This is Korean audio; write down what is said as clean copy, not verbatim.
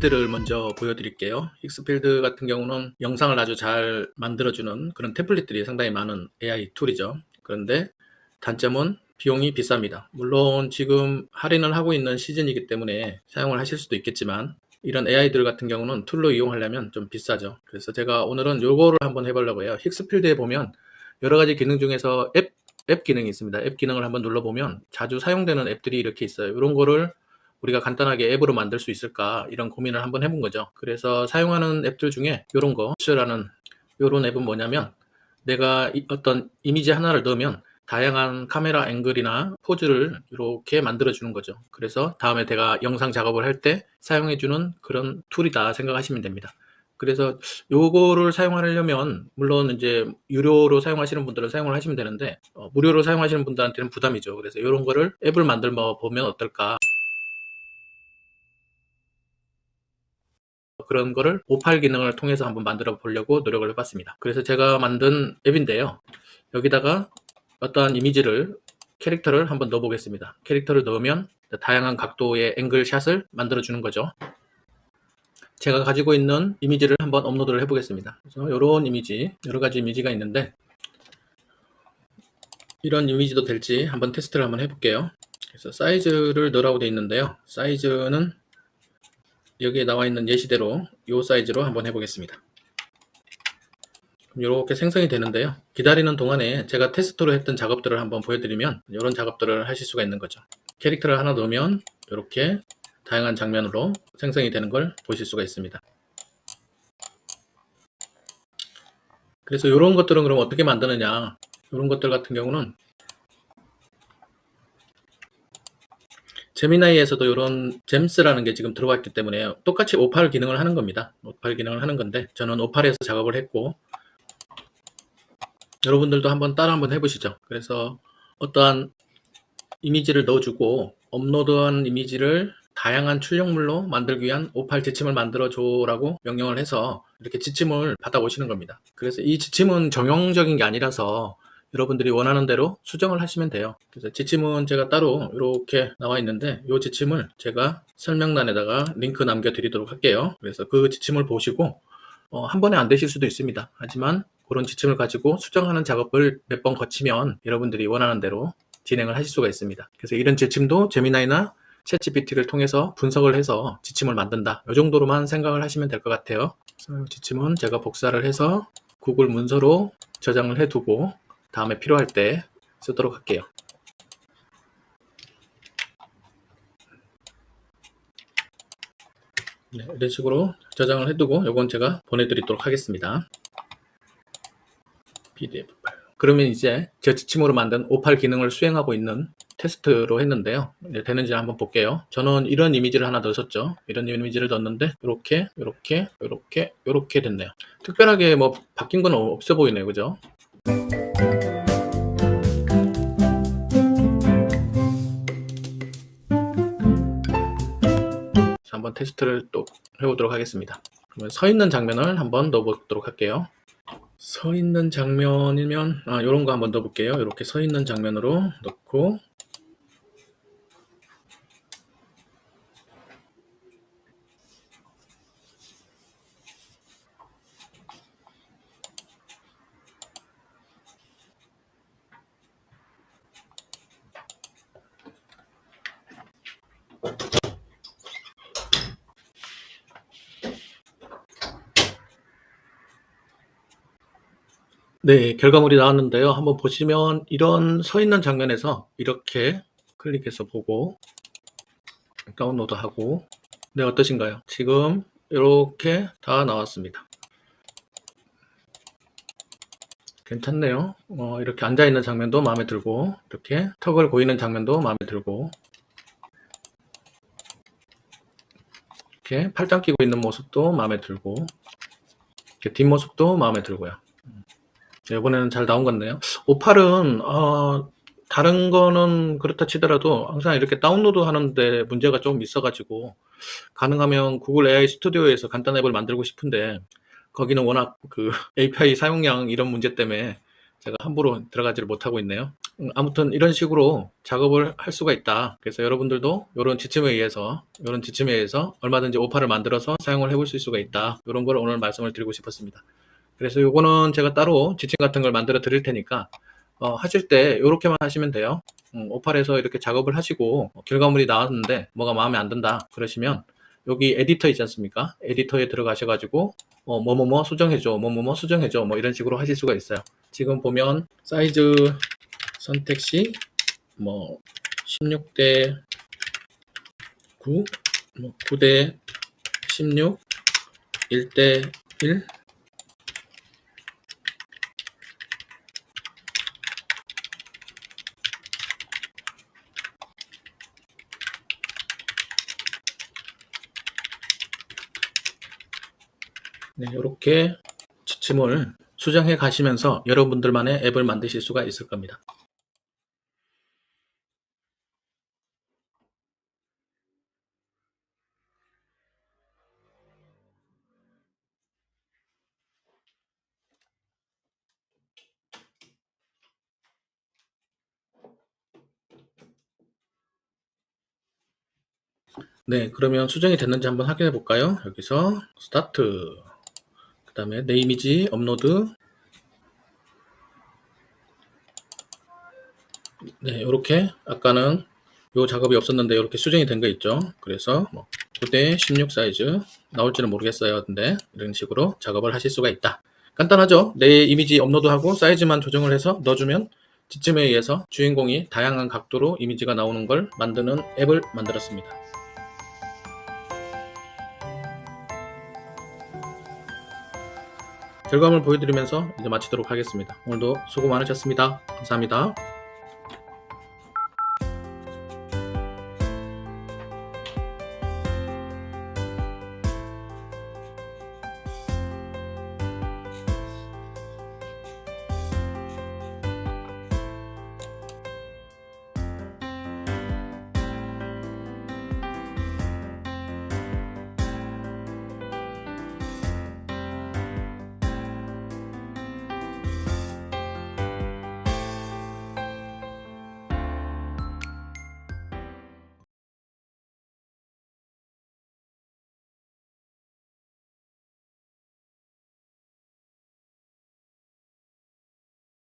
힉스필드를 먼저 보여드릴게요. 힉스필드 같은 경우는 영상을 아주 잘 만들어주는 그런 템플릿들이 상당히 많은 AI 툴이죠. 그런데 단점은 비용이 비쌉니다. 물론 지금 할인을 하고 있는 시즌이기 때문에 사용을 하실 수도 있겠지만 이런 AI들 같은 경우는 툴로 이용하려면 좀 비싸죠. 그래서 제가 오늘은 요거를 한번 해보려고 해요. 힉스필드에 보면 여러 가지 기능 중에서 앱 기능이 있습니다. 앱 기능을 한번 눌러보면 자주 사용되는 앱들이 이렇게 있어요. 이런 거를 우리가 간단하게 앱으로 만들 수 있을까 이런 고민을 한번 해본 거죠. 그래서 사용하는 앱들 중에 이런 거 라는 이런 앱은 뭐냐면 내가 어떤 이미지 하나를 넣으면 다양한 카메라 앵글이나 포즈를 이렇게 만들어 주는 거죠. 그래서 다음에 제가 영상 작업을 할 때 사용해 주는 그런 툴이다 생각하시면 됩니다. 그래서 요거를 사용하려면 물론 이제 유료로 사용하시는 분들은 사용을 하시면 되는데 무료로 사용하시는 분들한테는 부담이죠. 그래서 이런 거를 앱을 만들어 보면 어떨까, 그런 거를 오팔 기능을 통해서 한번 만들어 보려고 노력을 해봤습니다. 그래서 제가 만든 앱인데요. 여기다가 어떠한 이미지를, 캐릭터를 한번 넣어 보겠습니다. 캐릭터를 넣으면 다양한 각도의 앵글 샷을 만들어 주는 거죠. 제가 가지고 있는 이미지를 한번 업로드를 해 보겠습니다. 그래서 이런 이미지, 여러 가지 이미지가 있는데 이런 이미지도 될지 한번 테스트를 한번 해볼게요. 그래서 사이즈를 넣으라고 되어 있는데요. 사이즈는 여기에 나와 있는 예시대로 이 사이즈로 한번 해보겠습니다. 이렇게 생성이 되는데요. 기다리는 동안에 제가 테스트로 했던 작업들을 한번 보여드리면 이런 작업들을 하실 수가 있는 거죠. 캐릭터를 하나 넣으면 이렇게 다양한 장면으로 생성이 되는 걸 보실 수가 있습니다. 그래서 이런 것들은 그럼 어떻게 만드느냐, 이런 것들 같은 경우는 제미나이에서도 이런 잼스라는 게 지금 들어왔기 때문에 똑같이 오팔 기능을 하는 겁니다. 오팔 기능을 하는 건데 저는 오팔에서 작업을 했고 여러분들도 한번 따라 한번 해보시죠. 그래서 어떠한 이미지를 넣어주고 업로드한 이미지를 다양한 출력물로 만들기 위한 오팔 지침을 만들어줘 라고 명령을 해서 이렇게 지침을 받아오시는 겁니다. 그래서 이 지침은 정형적인 게 아니라서 여러분들이 원하는 대로 수정을 하시면 돼요. 그래서 지침은 제가 따로 이렇게 나와 있는데 이 지침을 제가 설명란에다가 링크 남겨드리도록 할게요. 그래서 그 지침을 보시고 한 번에 안 되실 수도 있습니다. 하지만 그런 지침을 가지고 수정하는 작업을 몇 번 거치면 여러분들이 원하는 대로 진행을 하실 수가 있습니다. 그래서 이런 지침도 제미나이나 챗GPT를 통해서 분석을 해서 지침을 만든다, 이 정도로만 생각을 하시면 될 것 같아요. 그래서 지침은 제가 복사를 해서 구글 문서로 저장을 해두고 다음에 필요할 때 쓰도록 할게요. 네, 이런 식으로 저장을 해두고 이건 제가 보내드리도록 하겠습니다. PDF 파일. 그러면 이제 제 지침으로 만든 오팔 기능을 수행하고 있는 테스트로 했는데요. 네, 되는지 한번 볼게요. 저는 이런 이미지를 하나 넣었었죠. 이런 이미지를 넣었는데 이렇게 됐네요. 특별하게 뭐 바뀐 건 없어 보이네요. 그죠? 한번 테스트를 또 해보도록 하겠습니다. 그러면 서 있는 장면을 한번 넣어보도록 할게요. 서 있는 장면이면 이런 거 한번 넣어볼게요. 이렇게 서 있는 장면으로 넣고 네, 결과물이 나왔는데요. 한번 보시면 이런 서 있는 장면에서 이렇게 클릭해서 보고 다운로드하고, 네, 어떠신가요? 지금 이렇게 다 나왔습니다. 괜찮네요. 이렇게 앉아있는 장면도 마음에 들고, 이렇게 턱을 보이는 장면도 마음에 들고, 이렇게 팔짱 끼고 있는 모습도 마음에 들고, 이렇게 뒷모습도 마음에 들고요. 이번에는 잘 나온 것 같네요. 오팔은 다른 거는 그렇다 치더라도 항상 이렇게 다운로드 하는데 문제가 좀 있어가지고 가능하면 구글 AI 스튜디오에서 간단 앱을 만들고 싶은데 거기는 워낙 그 API 사용량 이런 문제 때문에 제가 함부로 들어가지를 못하고 있네요. 아무튼 이런 식으로 작업을 할 수가 있다. 그래서 여러분들도 이런 지침에 의해서 얼마든지 오파를 만들어서 사용을 해보실 수가 있다. 이런 걸 오늘 말씀을 드리고 싶었습니다. 그래서 요거는 제가 따로 지침 같은 걸 만들어 드릴 테니까 하실 때 이렇게만 하시면 돼요. 오팔에서 이렇게 작업을 하시고 결과물이 나왔는데 뭐가 마음에 안 든다 그러시면 여기 에디터 있지 않습니까? 에디터에 들어가셔가지고 뭐뭐뭐 수정해줘, 뭐뭐뭐 수정해줘, 뭐 이런 식으로 하실 수가 있어요. 지금 보면 사이즈 선택 시 뭐 16대 9, 뭐 9대 16, 1대 1, 네, 이렇게 지침을 수정해 가시면서 여러분들만의 앱을 만드실 수가 있을 겁니다. 네, 그러면 수정이 됐는지 한번 확인해 볼까요? 여기서 스타트, 그 다음에 내 이미지 업로드. 네, 이렇게 아까는 요 작업이 없었는데 이렇게 수정이 된 거 있죠. 그래서 뭐 9대 16 사이즈 나올지는 모르겠어요. 근데 이런 식으로 작업을 하실 수가 있다. 간단하죠? 내 이미지 업로드하고 사이즈만 조정을 해서 넣어주면 지침에 의해서 주인공이 다양한 각도로 이미지가 나오는 걸 만드는 앱을 만들었습니다. 결과물 보여드리면서 이제 마치도록 하겠습니다. 오늘도 수고 많으셨습니다. 감사합니다.